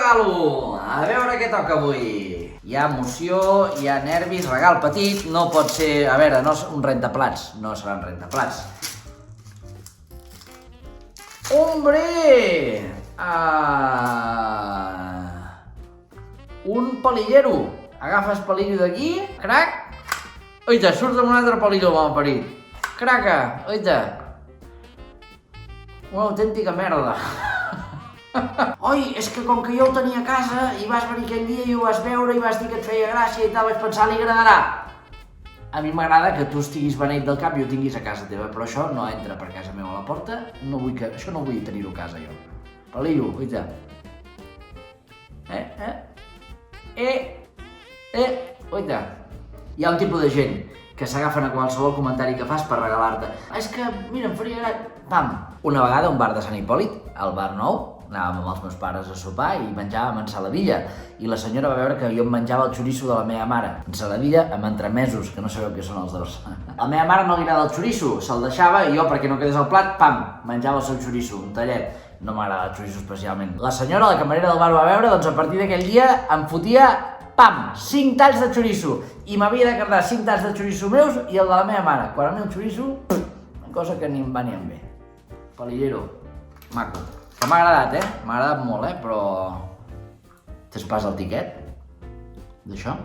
regalo! A veure què toca avui. Hi ha emoció, hi ha nervis, regal petit, no pot ser... A veure, no és un rentaplats, no serà un rentaplats. Hombre! Un palillero. Agafes palillo d'aquí, crac. Oita, surts amb un altre palillo, mal parit. Craca, oita. Una autèntica merda. Oi, és que com que jo ho tenia a casa i vas venir aquell dia i ho vas veure i vas dir que et feia gràcia i tal, vaig pensar, li agradarà. A mi m'agrada que tu estiguis beneit del cap i ho tinguis a casa teva, però això no entra per casa meva a la porta, això no vull tenir-ho a casa jo. Palillo, oita. Oita. Hi ha un tipus de gent que s'agafen a qualsevol comentari que fas per regalar-te. És que, mira, em faria gràcia... Pam! Una vegada a un bar de Sant Hipòlit, al Bar Nou, anàvem amb els meus pares a sopar i menjàvem ensaladilla. I la senyora va veure que jo em menjava el xoriço de la meva mare. Ensaladilla amb entremesos, que no sabeu què són els dos. A la meva mare no li agrada el xoriço, se'l deixava i jo, perquè no quedés al plat, pam, menjava el seu xoriço, un tallet. No m'agrada el xoriço especialment. La senyora, la camarera del bar, va veure, doncs a partir d'aquell dia em fotia, pam, 5 talls de xoriço. I m'havia de quedar 5 talls de xoriço meus i el de la meva mare. Quan a mi el xoriço, una cosa que ni em va ni em ve. Palillero, maco. Però m'ha agradat, M'ha agradat molt, però... Tens pas el tiquet d'això?